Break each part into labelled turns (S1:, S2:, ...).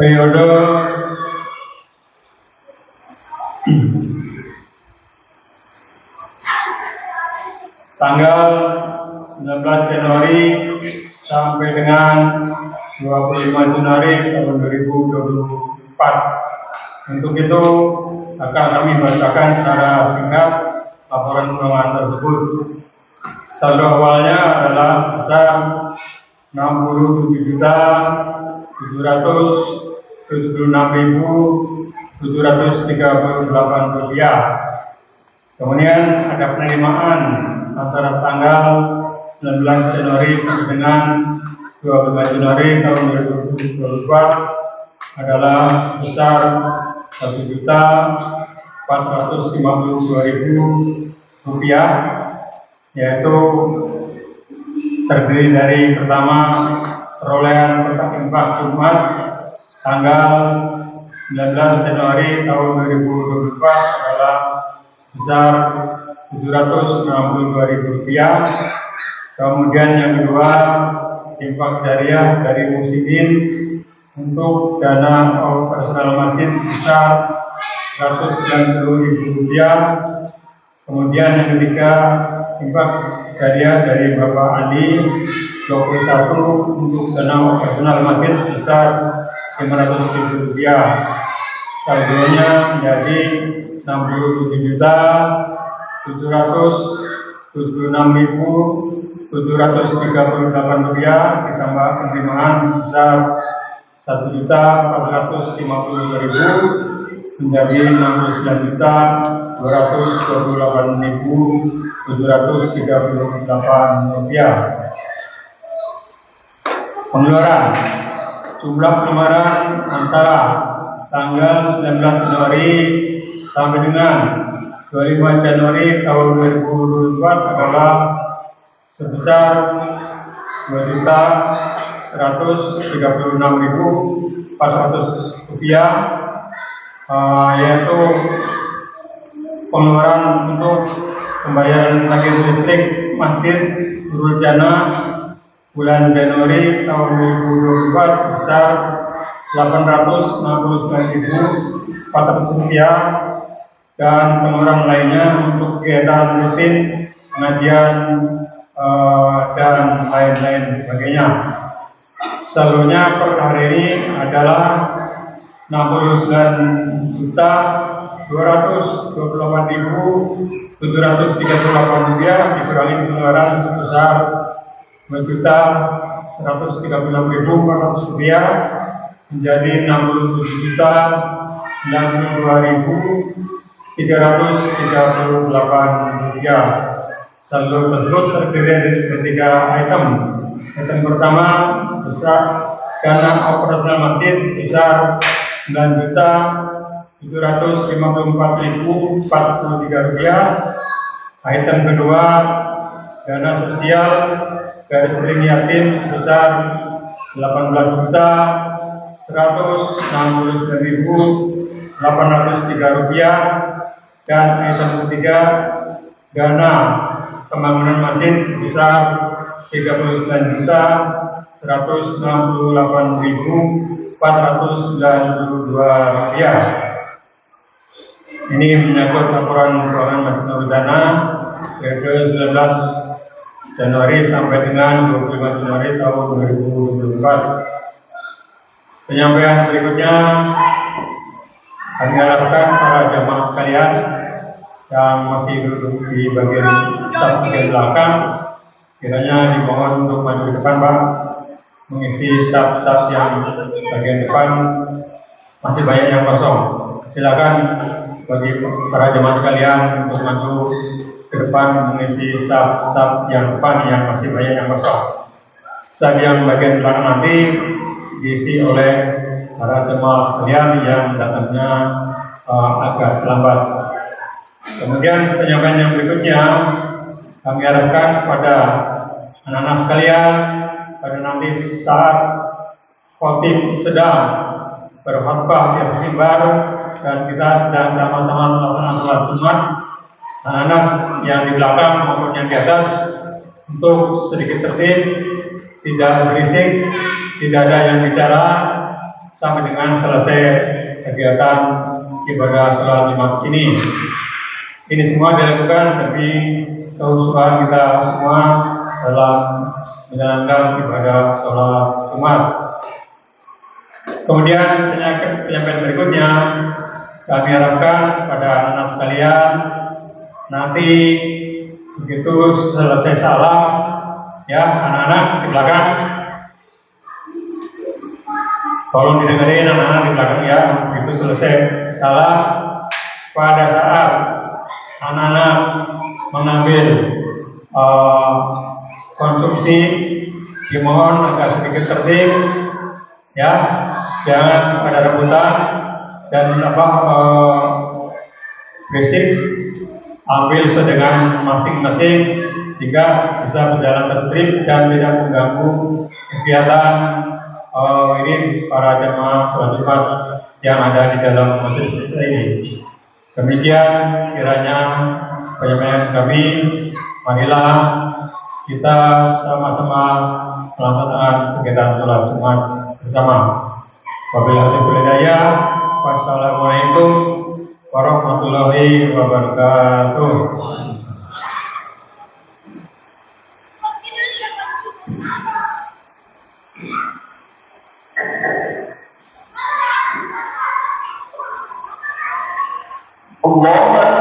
S1: periode tanggal 19 Januari sampai dengan 25 Januari tahun 2024. Untuk itu akan kami bacakan secara singkat laporan keuangan tersebut. Saldo awalnya adalah sebesar Rp67.776.738. Kemudian ada penerimaan antara tanggal 19 Januari sampai dengan 25 Januari tahun 2024 adalah sebesar Rp1.452.000, yaitu terdiri dari pertama perolehan kotak infak Jumat tanggal 19 Januari tahun 2024 adalah sebesar Rp762.000. Kemudian yang kedua, infak jariah dari muslimin untuk dana operasional masjid sebesar Rp190.000. Kemudian yang ketiga, infak jariah dari Bapak Andi 21 untuk dana operasional masjid sebesar Rp500.000. Saldonya menjadi Rp67.776.738 ditambah penerimaan sebesar Rp1.452.000 menjadi Rp69.228.738. Pengeluaran. Jumlah pengeluaran antara tanggal 19 Januari sampai dengan 25 Januari tahun 2024 adalah sebesar Rp2.136.400, yaitu pengeluaran untuk pembayaran tagihan listrik masjid Nurul Jannah bulan Januari tahun 2024 sebesar Rp869.400, dan pengeluaran lainnya untuk kegiatan rutin, pengajian, dan lain-lain sebagainya. Saldonya per hari ini adalah Rp69.228.738 dikurangi pengeluaran sebesar Rp1.136.400 menjadi Rp62.932.338. Saldo tersebut terdiri dari ketiga item. Item pertama sebesar dana operasional masjid sebesar Rp9.754.043. Item kedua, dana sosial garis miring yatim sebesar Rp18.169.803, dan item ketiga, dana pembangunan masjid sebesar Rp39.168.492. Ini menyangkut laporan keuangan Masjid Nurul Jannah periode 19 Januari sampai dengan 25 Januari tahun 2024. Penyampaian berikutnya kami harapkan para jamaah sekalian yang masih duduk di bagian saf bagian belakang, kiranya dimohon untuk maju ke depan, Pak, mengisi saf-saf yang bagian depan, masih banyak yang kosong. Silakan bagi para jemaah sekalian untuk maju ke depan mengisi saf-saf yang depan yang masih banyak yang kosong. Saf yang bagian belakang nanti diisi oleh para jemaah sekalian yang datangnya agak lambat. Kemudian penyampaian yang berikutnya kami harapkan kepada anak-anak sekalian pada nanti saat khotib sedang berkhutbah di atas mimbar dan kita sedang sama-sama melaksanakan sholat Jumat, anak-anak yang di belakang maupun yang di atas untuk sedikit tertib, tidak berisik, tidak ada yang bicara, sampai dengan selesai kegiatan ibadah sholat Jumat ini. Ini semua dilakukan demi kehusuan kita semua dalam menjalankan ibadah sholat Jumat. Kemudian penyampaian berikutnya kami harapkan pada anak-anak sekalian nanti begitu selesai salam, ya anak-anak di belakang, tolong didengarin anak-anak di belakang ya. Begitu selesai salam, pada saat anak-anak mengambil konsumsi, dimohon agak sedikit tertib, ya, jangan pada rebutan dan berisik, ambil sedengan masing-masing sehingga bisa berjalan tertib dan tidak mengganggu kegiatan ini para jemaah sholat Jumat yang ada di dalam masjid ini. Demikian kiranya penyampaian kami. Marilah kita sama-sama melaksanakan kegiatan sholat Jumat bersama. Wabillahi taufiq wal hidayah. Wassalamualaikum warahmatullahi wabarakatuh.
S2: Allahu Akbar.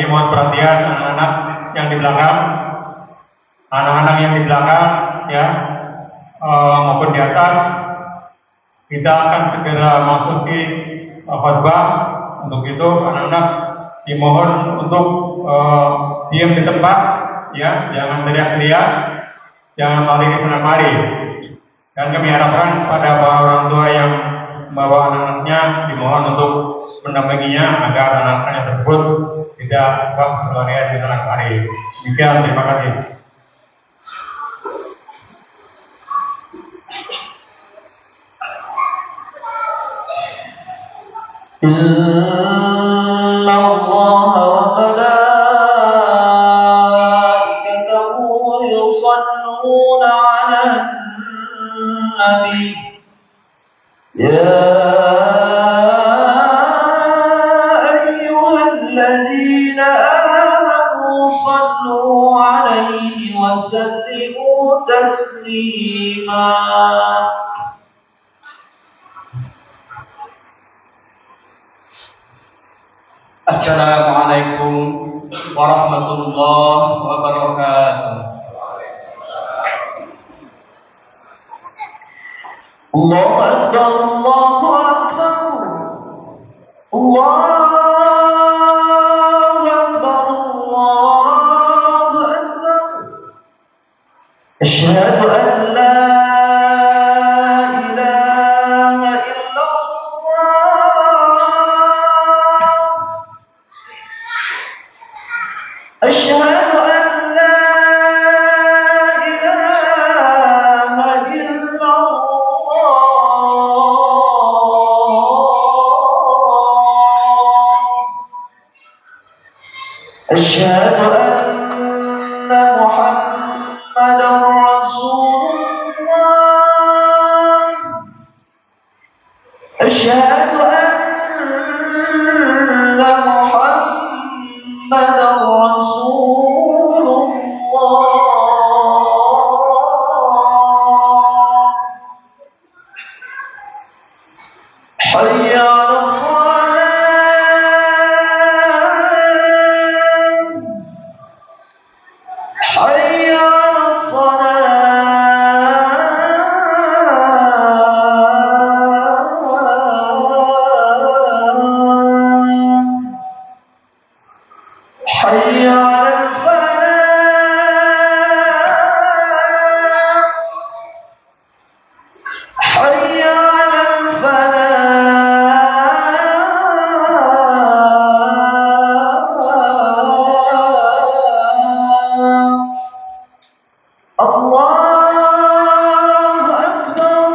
S1: ini mohon perhatian anak-anak yang di belakang, anak-anak yang di belakang ya maupun di atas. Kita akan segera masuki khotbah. Untuk itu anak-anak dimohon untuk diam di tempat, ya, jangan teriak-teriak, jangan lari ke sana mari. Dan kami harapkan pada para orang tua yang membawa anak-anaknya dimohon untuk mendampinginya agar anak-anaknya tersebut tidak berlarian ke sana mari. Demikian, terima kasih.
S2: إن الله وملائكته يصلون على النبي يا أيها الذين آمنوا صلوا عليه وسلموا تسليما.
S3: Assalamualaikum warahmatullahi wabarakatuh.
S2: Allahu Akbar, Allahu Akbar, Allahu Akbar, Allahu Akbar. Asyhadu an la أشهد أن لا إله إلا الله. أشهد أن محمدا رسول الله. أشهد أن محمدا رسول الله. حي على الصلاة، حي على الصلاة، حي على الفلاح، حي على الفلاح. الله أكبر،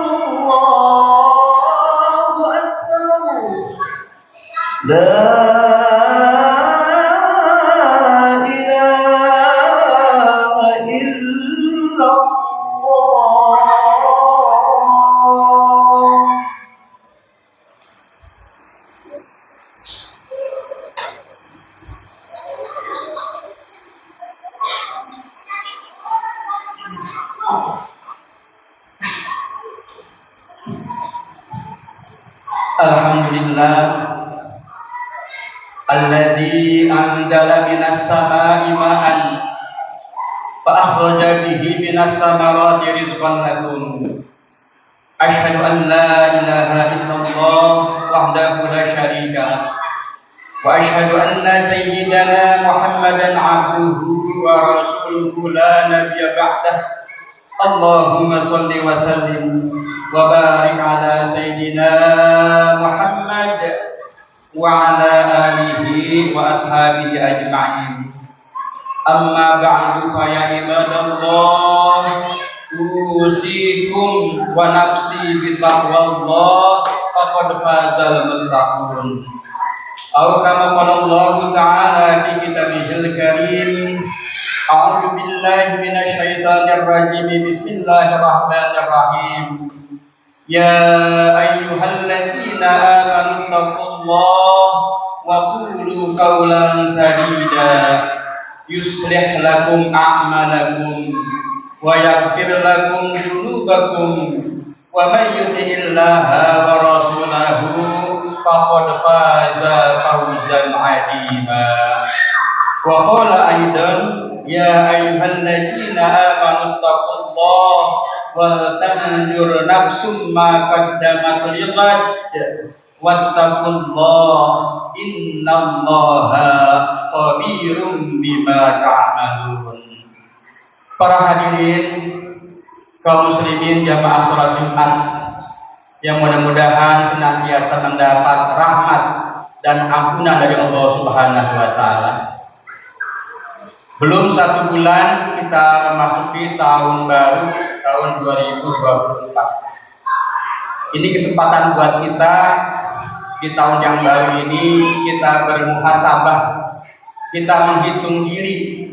S2: الله أكبر. لا
S3: Alhamdulillah alladzi anzala minas samaa'i ma'an fa akhraja bihi minas samarati rizqan lakum. Asyhadu an la ilaha illallah wahdahu la syarika lah wa asyhadu anna sayyidana Muhammadan abduhu wa rasuluhu la nabiyya ba'dah. Allahumma salli wa sallim wa barik ala sayyidina Muhammad wa ala alihi wa ashabihi ajma'in. Amma ba'du fa ya ibadallah, usikum wa nafsi bi taqwallah faqad fazal muttaqun. Aw kama qala Allah ta'ala fi kitabihil karim. A'udzu billahi minasy syaithanir rajim. Bismillahirrahmanirrahim. Ya ayyuhalladzina amanu taqullaha wa qulu qawlan sadida yuslih lakum a'malakum wa yaghfir lakum dzunubakum wa may yuti'illaha wa rasulahu faqad faza fawzan 'azima. Wa qala aidan ya ayyuhalladzina amanu taqullaha wal tanzur nafsum ma qaddamat lighad wattaqullaha innallaha khabirum bima ta'malun. Para hadirin kaum muslimin jamaah salat Jumat yang mudah-mudahan senantiasa mendapat rahmat dan ampunan dari Allah Subhanahu wa taala. Belum 1 bulan kita memasuki tahun baru, tahun 2024. Ini kesempatan buat kita di tahun yang baru ini kita bermuhasabah, kita menghitung diri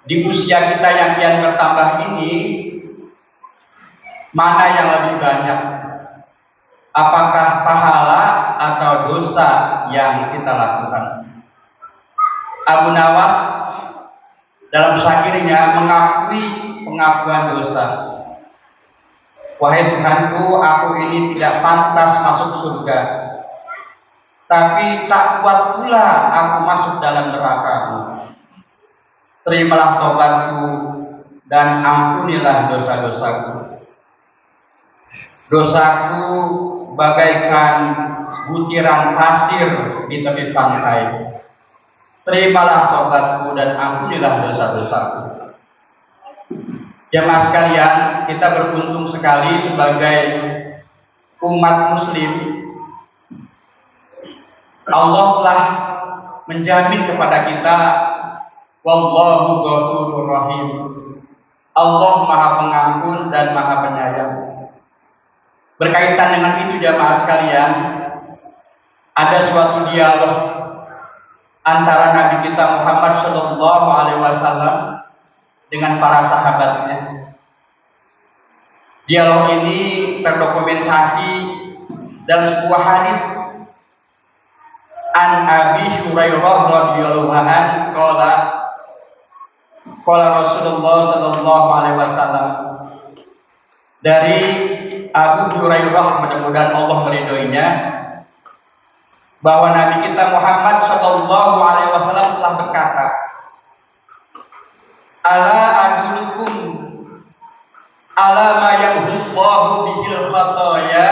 S3: di usia kita yang kian bertambah ini, mana yang lebih banyak, apakah pahala atau dosa yang kita lakukan. Abu Nawas dalam syairnya mengakui pengakuan dosa. Wahai Tuhanku, aku ini tidak pantas masuk surga, tapi tak kuat pula aku masuk dalam neraka-Mu. Terimalah taubatku dan ampunilah dosa-dosaku. Dosaku bagaikan butiran pasir di tepi pantai. Terimalah taubatku dan ampunilah dosa-dosaku. Jemaah sekalian, kita beruntung sekali sebagai umat muslim. Allah telah menjamin kepada kita, wallahu ghafurur rahim. Allah Maha Pengampun dan Maha Penyayang. Berkaitan dengan itu jemaah sekalian, ada suatu dialog antara Nabi kita Muhammad Shallallahu Alaihi Wasallam dengan para sahabatnya. Dialog ini terdokumentasi dalam sebuah hadis an Abi Hurairah radhiyallahu anhu qala Rasulullah sallallahu alaihi wasallam. Dari Abu Hurairah, mudah-mudahan Allah meridhoinya, bahwa Nabi kita Muhammad sallallahu alaihi wasallam telah berkata, ala adulukum ala ma yamhullahu bihil khataya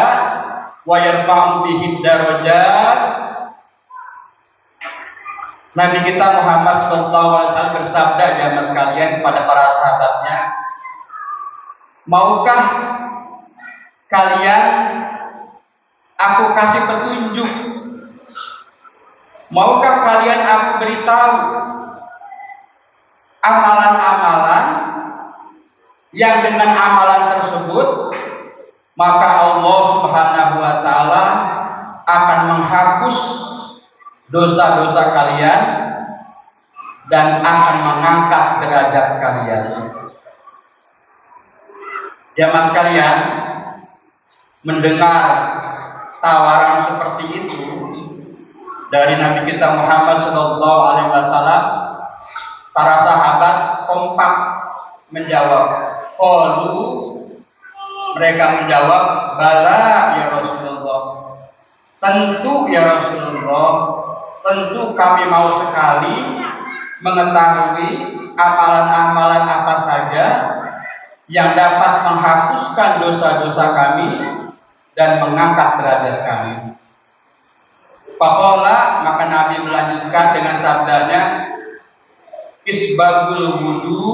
S3: wa yarfa'u bihid darajat. Nabi kita Muhammad sallallahu alaihi wasallam bersabda jamaah sekalian kepada para sahabatnya, maukah kalian aku kasih petunjuk? Maukah kalian aku beritahu amalan-amalan yang dengan amalan tersebut maka Allah Subhanahu wa taala akan menghapus dosa-dosa kalian dan akan mengangkat derajat kalian. Jamaah sekalian, mendengar tawaran seperti itu dari Nabi kita Muhammad sallallahu alaihi wasallam, para sahabat kompak menjawab. Qalu, mereka menjawab, bala ya Rasulullah. Tentu ya Rasulullah, tentu kami mau sekali mengetahui amalan-amalan apa saja yang dapat menghapuskan dosa-dosa kami dan mengangkat derajat kami. Faqala, maka Nabi melanjutkan dengan sabdanya, isbagul wudu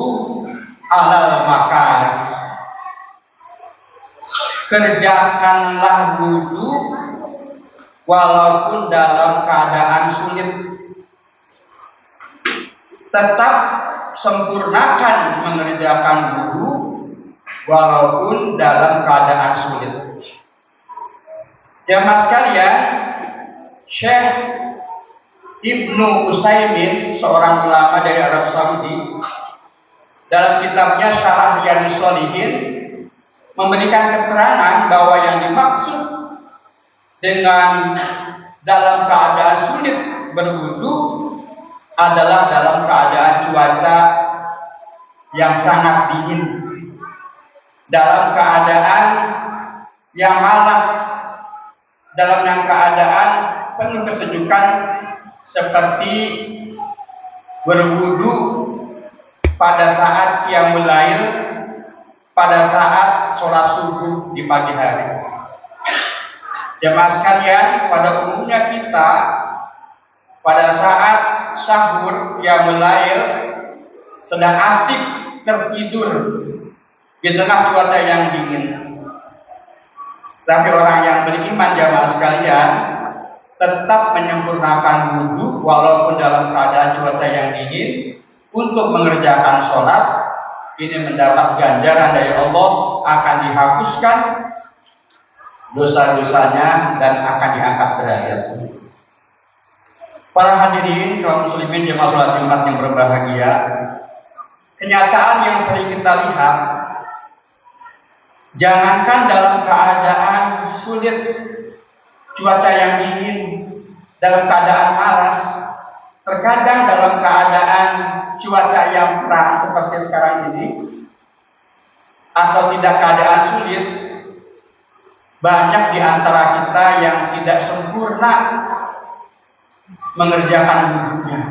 S3: alal makar. Kerjakanlah wudu walaupun dalam keadaan sulit. Tetap sempurnakan mengerjakan wudu walaupun dalam keadaan sulit. Jamaah sekalian, Syekh Ibnu Utsaimin, seorang ulama dari Arab Saudi, dalam kitabnya Syarah Riyadhus Shalihin memberikan keterangan bahwa yang dimaksud dengan dalam keadaan sulit berwudu adalah dalam keadaan cuaca yang sangat dingin, dalam keadaan yang malas, dalam keadaan penuh kesejukan seperti berwudu pada saat qiyamul lail, pada saat sholat subuh di pagi hari. Jemaah sekalian, pada umumnya kita pada saat sahur qiyamul lail sedang asik tertidur di tengah cuaca yang dingin. Tapi orang yang beriman, jamaah sekalian, tetap menyempurnakan wudhu walaupun dalam keadaan cuaca yang dingin untuk mengerjakan sholat. Ini mendapat ganjaran dari Allah, akan dihapuskan dosa-dosanya dan akan diangkat derajat. Para hadirin kaum muslimin jemaah sholat Jumat yang berbahagia, kenyataan yang sering kita lihat, jangankan dalam keadaan sulit, cuaca yang dingin, dalam keadaan panas, terkadang dalam keadaan cuaca yang terang seperti sekarang ini, atau tidak keadaan sulit, banyak di antara kita yang tidak sempurna mengerjakan wudhunya.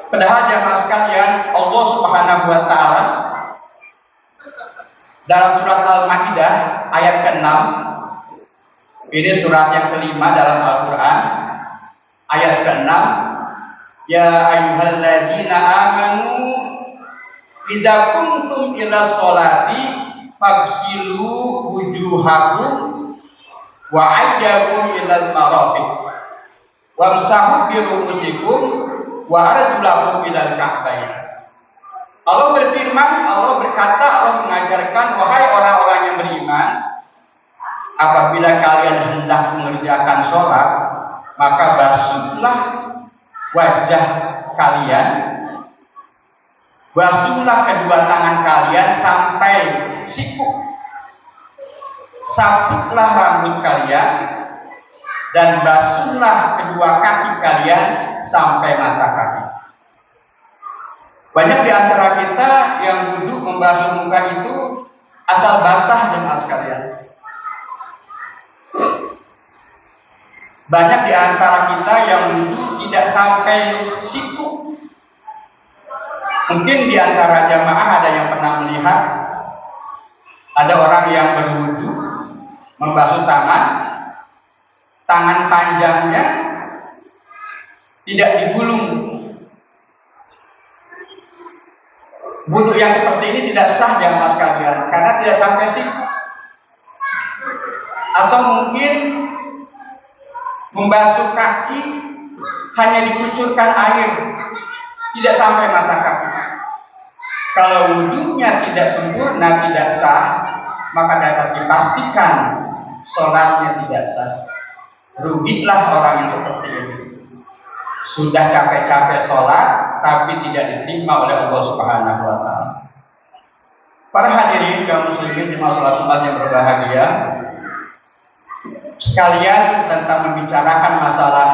S3: Padahal jemaah sekalian, Allah Subhanahu wa taala dalam surat Al-Maidah ayat ke-6, ini surat yang kelima dalam Al-Quran, ayat ke-6, ya ayyuhalladzina amanu idza kuntum ila sholati faghsilu wujuhakum wa aydakum ilal marafiq wamsahu bi ru'usikum wa arjulakum ilal ka'bayn. Allah berfirman, Allah berkata, Allah mengajarkan, wahai orang-orang yang beriman, apabila kalian hendak mengerjakan sholat, maka basuhlah wajah kalian, basuhlah kedua tangan kalian sampai siku, sabutlah rambut kalian, dan basuhlah kedua kaki kalian sampai mata kaki. Banyak di antara kita yang duduk membasuh muka itu asal basah, jemaah sekalian. Banyak di antara kita yang duduk tidak sampai siku. Mungkin di antara jamaah ada yang pernah melihat ada orang yang berwudu membasuh tangan, tangan panjangnya tidak digulung. Wudu yang seperti ini tidak sah jamaah sekalian karena tidak sampai siku. Atau mungkin membasuh kaki hanya dikucurkan air, tidak sampai mata kaki. Kalau wudunya tidak sempurna, tidak sah, maka dapat dipastikan sholatnya tidak sah. Rugilah orang yang seperti ini. Sudah capek-capek sholat, tapi tidak diterima oleh Allah Subhanahu wa taala. Para hadirin kaum muslimin jemaah salat Jumat yang berbahagia, sekalian tentang membicarakan masalah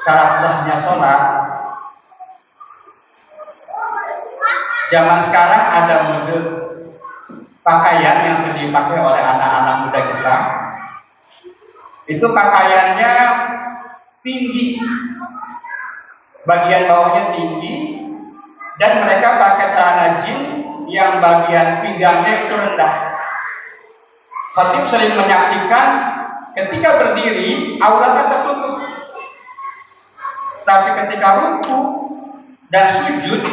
S3: syarat sahnya sholat. Zaman sekarang ada mode pakaian yang sering dipakai oleh anak-anak muda kita. Itu pakaiannya tinggi, bagian bawahnya tinggi, dan mereka pakai celana jeans yang bagian pinggangnya itu rendah. Khatib sering menyaksikan ketika berdiri auratnya tertutup, tapi ketika rukuk dan sujud,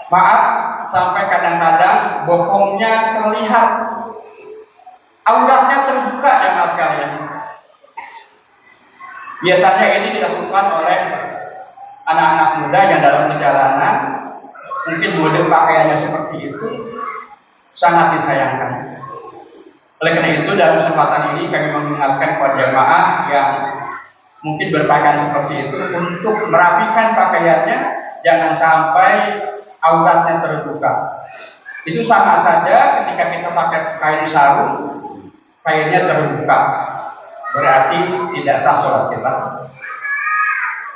S3: maaf, sampai kadang-kadang bokongnya terlihat, auratnya terbuka ya mas sekalian. Biasanya ini dilakukan oleh anak-anak muda yang dalam perjalanan, mungkin model pakaiannya seperti itu, sangat disayangkan. Oleh karena itu dalam kesempatan ini kami mengingatkan kepada jemaah yang mungkin berpakaian seperti itu untuk merapikan pakaiannya, jangan sampai auratnya terbuka. Itu sama saja ketika kita pakai kain sarung, kainnya terbuka, berarti tidak sah sholat kita.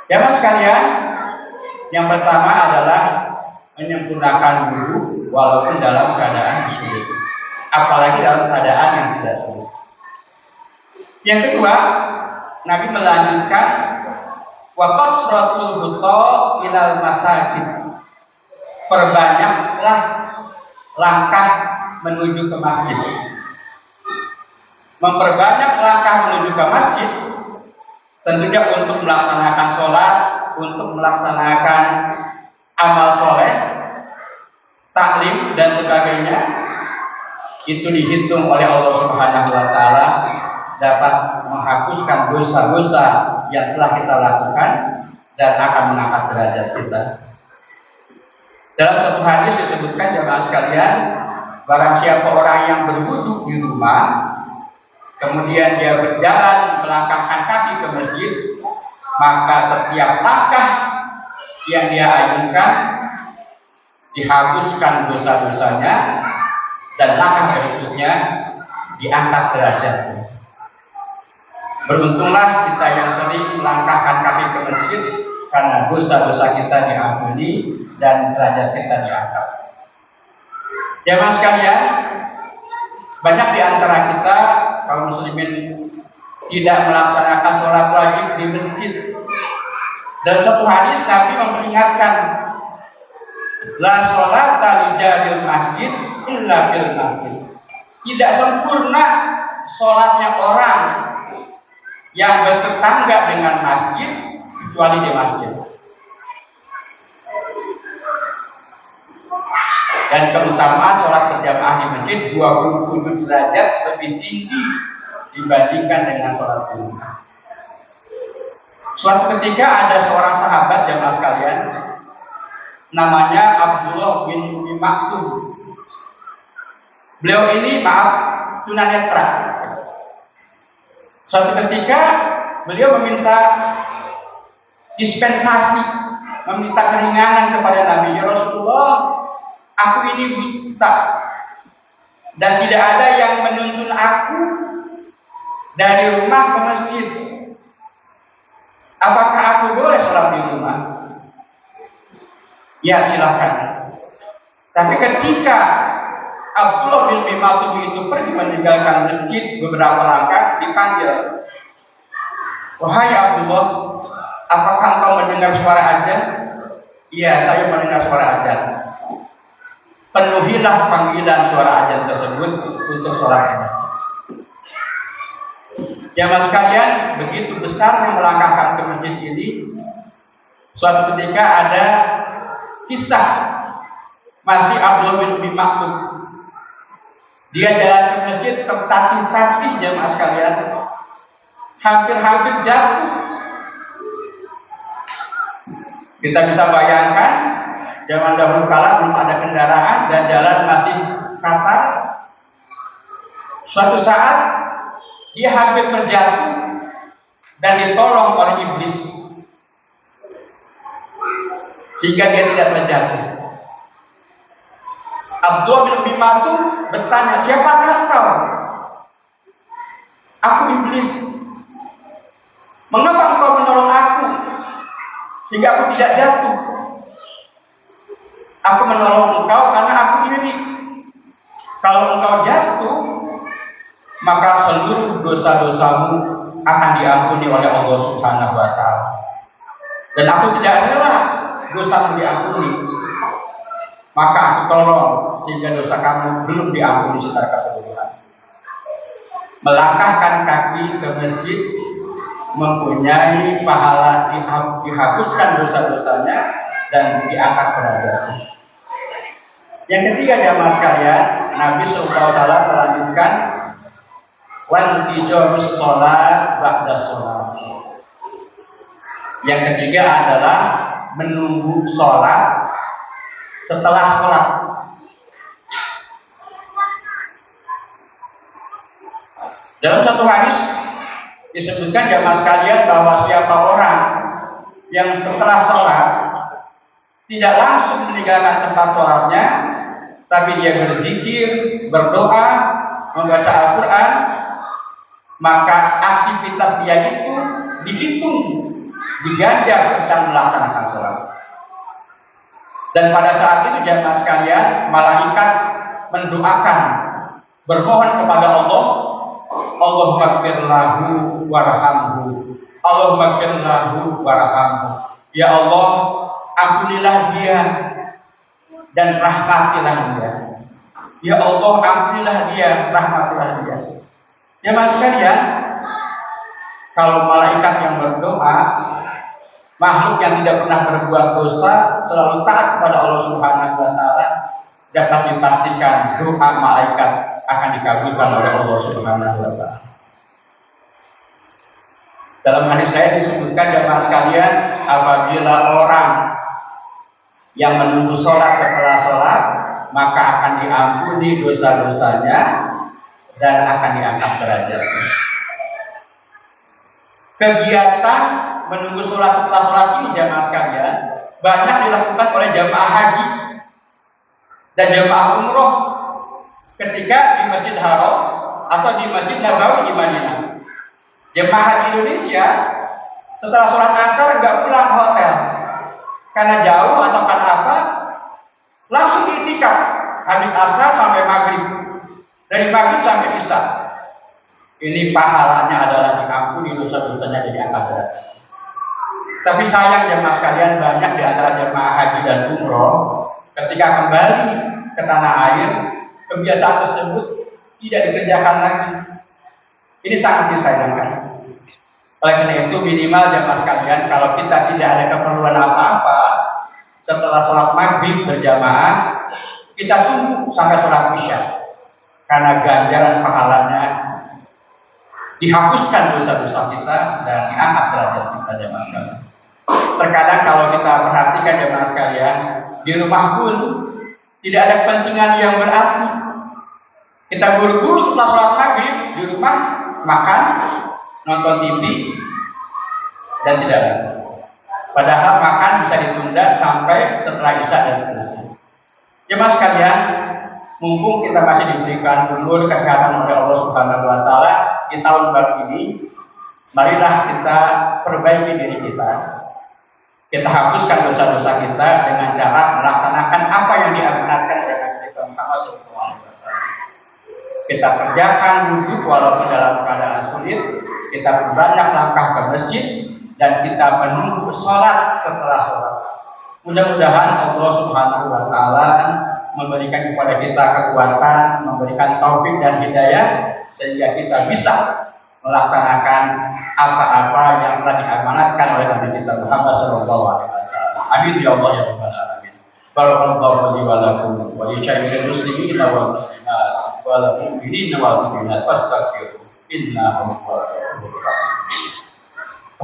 S3: Jemaah sekalian, yang pertama adalah menyempurnakan wudu walaupun dalam keadaan sulit, apalagi dalam keadaan yang tidak sulit. Yang kedua, Nabi melanjutkan Wa kasratul khuta ilal masajid. Perbanyaklah langkah menuju ke masjid. Memperbanyak langkah menuju ke masjid tentunya untuk melaksanakan sholat, untuk melaksanakan amal soleh, taklim dan sebagainya, itu dihitung oleh Allah Subhanahu wa taala dapat menghapuskan dosa-dosa yang telah kita lakukan dan akan mengangkat derajat kita. Dalam satu hadis disebutkan jemaah sekalian, barang siapa orang yang berwudu di rumah kemudian dia berjalan melangkahkan kaki ke masjid, maka setiap langkah yang dia ayunkan dihapuskan dosa-dosanya dan langkah berikutnya diangkat derajatnya. Beruntunglah kita yang sering melangkahkan kaki ke masjid karena dosa-dosa kita diampuni dan derajat kita diangkat. Jemaah sekalian, banyak di antara kita kaum muslimin tidak melaksanakan sholat wajib di masjid. Dalam satu hadis Nabi memperingatkan, la sholata li jaril masjid illa fil masjid. Tidak sempurna sholatnya orang yang bertetangga dengan masjid kecuali di masjid. Dan keutamaan sholat berjamaah di masjid 27 derajat lebih tinggi dibandingkan dengan sholat sunnah. Suatu ketika ada seorang sahabat jamaah sekalian, namanya Abdullah bin Umi Maktum. Beliau ini tunanetra. Suatu ketika beliau meminta dispensasi, meminta keringanan kepada Nabi, ya Rasulullah, aku ini buta dan tidak ada yang menuntun aku dari rumah ke masjid. Apakah aku boleh sholat di rumah? Ya, silakan. Tapi ketika Abdullah bin Maktum itu pergi meninggalkan masjid beberapa langkah, dipanggil, wahai Abdullah, apakah engkau mendengar suara azan? Iya, saya mendengar suara azan. Penuhilah panggilan suara azan tersebut untuk sholat di masjid. Jamaah sekalian, begitu besar melangkahkan ke masjid ini. Suatu ketika ada kisah masih Abdullah bin Maktum. Dia jalan ke masjid tertatih-tatih jamaah sekalian, hampir-hampir jatuh. Kita bisa bayangkan zaman dahulu kala belum ada kendaraan dan jalan masih kasar. Suatu saat dia hampir terjatuh dan ditolong oleh iblis sehingga dia tidak terjatuh. Abdullah bin Maktum bertanya, siapakah engkau? Aku iblis. Mengapa engkau menolong aku sehingga aku tidak jatuh? Aku menolong engkau karena aku iri. Kalau engkau jatuh, maka seluruh dosa-dosamu akan diampuni oleh Allah Subhanahu wa taala. Dan aku tidak rela dosamu diampuni. Maka aku tolong sehingga dosa kamu belum diampuni secara keseluruhan. Melangkahkan kaki ke masjid mempunyai pahala dihapuskan dosa-dosanya dan diangkat derajatnya. Yang ketiga jamaah sekalian, Nabi SAW melanjutkan wantizarus sholat ba'da sholat. Yang ketiga adalah menunggu sholat setelah sholat. Dalam satu hadis disebutkan jamaah sekalian bahwa siapa orang yang setelah sholat tidak langsung meninggalkan tempat sholatnya, tapi dia berzikir, berdoa, membaca Al-Quran, maka aktivitas dia itu dihitung, diganjar sedang melaksanakan sholat. Dan pada saat itu jamaah sekalian, malaikat mendoakan, bermohon kepada Allah, Allahumma gfir lahu warhamhu Allahumma ghfirlahu warhamhu. Ya Allah, ampunilah dia dan rahmatilah dia. Ya Allah, ampunilah dia, rahmatilah dia. Jemaah sekalian, kalau malaikat yang berdoa, makhluk yang tidak pernah berbuat dosa, selalu taat kepada Allah Subhanahu wa taala, dapat dipastikan doa malaikat akan dikabulkan oleh Allah Subhanahu wa taala. Dalam hadis saya disebutkan jemaah sekalian, apabila orang yang menunggu sholat setelah sholat, maka akan diampuni dosa-dosanya dan akan diangkat derajatnya. Kegiatan menunggu sholat setelah sholat ini jemaah sekalian banyak dilakukan oleh jemaah haji dan jemaah umroh ketika di Masjid Haram atau di Masjid Nabawi di Madinah. Jemaah haji Indonesia setelah sholat asar nggak pulang ke hotel karena jauh atau karena apa, langsung i'tikaf habis asar sampai maghrib, dari maghrib sampai isya. Ini pahalanya adalah diampuni dosa-dosanya dan diangkat derajat. Tapi sayang jemaah sekalian, banyak di antara jemaah haji dan umroh ketika kembali ke tanah air, kebiasaan tersebut tidak dikerjakan lagi. Ini sangat disayangkan. Oleh karena itu minimal jemaah sekalian, kalau kita tidak ada keperluan apa-apa setelah sholat maghrib berjamaah, kita tunggu sampai sholat isya, karena ganjaran pahalanya dihapuskan dosa-dosa kita dan diangkat derajat kita jemaah sekalian. Terkadang kalau kita perhatikan jemaah sekalian, di rumah pun tidak ada kepentingan yang berarti. Kita buru-buru setelah sholat maghrib di rumah makan, nonton TV dan tidak ada. Padahal makan bisa ditunda sampai setelah isya dan seterusnya. Jemaah sekalian, mumpung kita masih diberikan umur kesehatan oleh Allah Subhanahu wa taala di tahun baru ini, marilah kita perbaiki diri kita. Kita hapuskan dosa-dosa kita dengan cara melaksanakan apa yang diamanatkan oleh Nabi kita Muhammad SAW. Kita kerjakan wudhu walaupun dalam keadaan sulit, kita berbanyak langkah ke masjid, dan kita menunggu sholat setelah sholat. Mudah-mudahan Allah Subhanahu wa taala memberikan kepada kita kekuatan, memberikan taufik dan hidayah sehingga kita bisa melaksanakan apa-apa yang telah diamanatkan oleh Nabi kita Muhammad sallallahu alaihi wasallam. Amin ya Allah ya rabbal alamin. Barakallahu li wa lakum wa li jami'il muslimin wal muslimat wal mu'minin wal mu'minat fastaghfiru innahu huwal ghafurur rahim.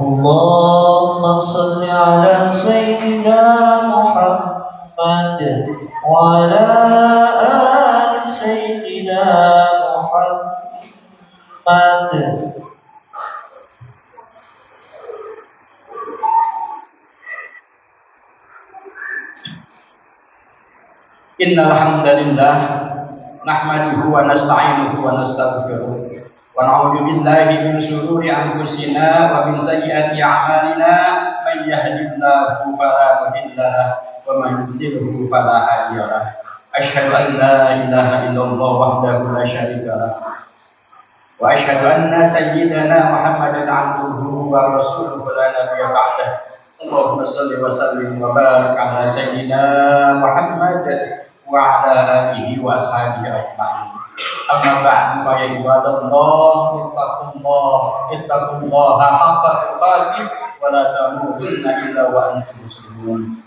S2: Allahumma salli ala sayyidina Muhammad wa ala ali sayyidina Muhammad.
S3: Innal hamdalillah nahmaduhu wa nasta'inuhu wa nastaghfiruh wa na'udzu billahi min shururi anfusina wa min sayyiati a'malina may yahdihillahu fala mudilla lahu wa man yudlilhu fala hadiya lahu. Asyhadu an la ilaha illallah wahdahu la syarika lahu wa asyhadu anna sayyidana Muhammadan 'abduhu wa rasuluhu la nabiyya ba'dahu. Allahumma shalli wa sallim wa barik ala sayyidina Muhammad wa ala alihi wa ashabihi ajma'in. Amma ba'du fa ya ibadallah ittaqullaha haqqa tuqatih wa la tamutunna illa wa antum muslimun.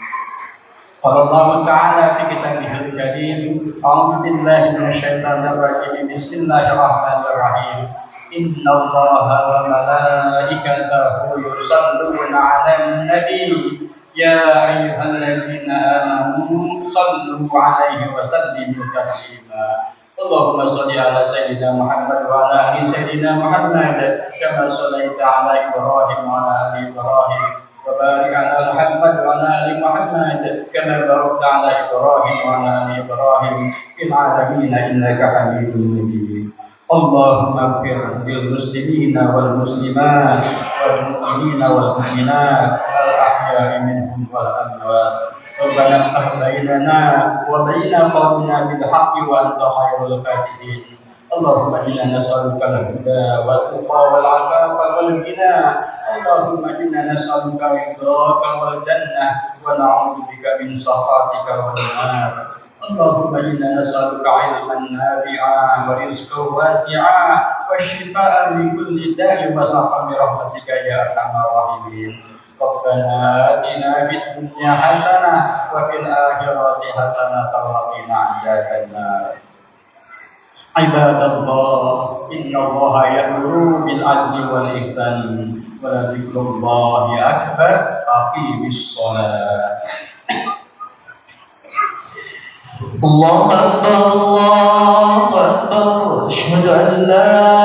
S3: Qala Allah ta'ala fi kitabihil karim, a'udzu billahi minasyaitonir rajim. Bismillahirrahmanirrahim. Inna Allaha wa malaikatahu yusalluna 'alan nabi. Ya ayyuhalladzina amanu sallu 'alaihi wa sallimu taslima. Allahumma shalli ala sayyidina Muhammad wa ala ali sayyidina Muhammad kama shallaita ala Ibrahim wa ala ali Ibrahim wa barik ala Muhammad wa ala ali Muhammad kama barakta ala Ibrahim wa ala ali Ibrahim fil alamin innaka Hamidum Majid. Allahumma ighfir lil muslimina wal muslimat wal mu'minina wal mu'minat al ahya'i minhum wal amwat. Rabbana iftah bainana wa baina qawmina bil haqqi wa anta khairul fatihin. اللهم إنا نسألك الهدى والتقى والعفاف والغنى اللهم إنا نسألك رضاك والجنة ونعوذ بك من سخطك والنار اللهم إنا نسألك علما نافعا ورزقا واسعا والشفاء من كل داء وسقم برحمتك يا أرحم الراحمين ربنا آتنا في الدنيا حسنة وفي الآخرة حسنة وقنا عذاب النار عباد الله إن الله يأمر بالعدل والإحسان ولذكر الله أكبر أقيم الصلاة
S2: الله أكبر الله أكبر أشهد أن لا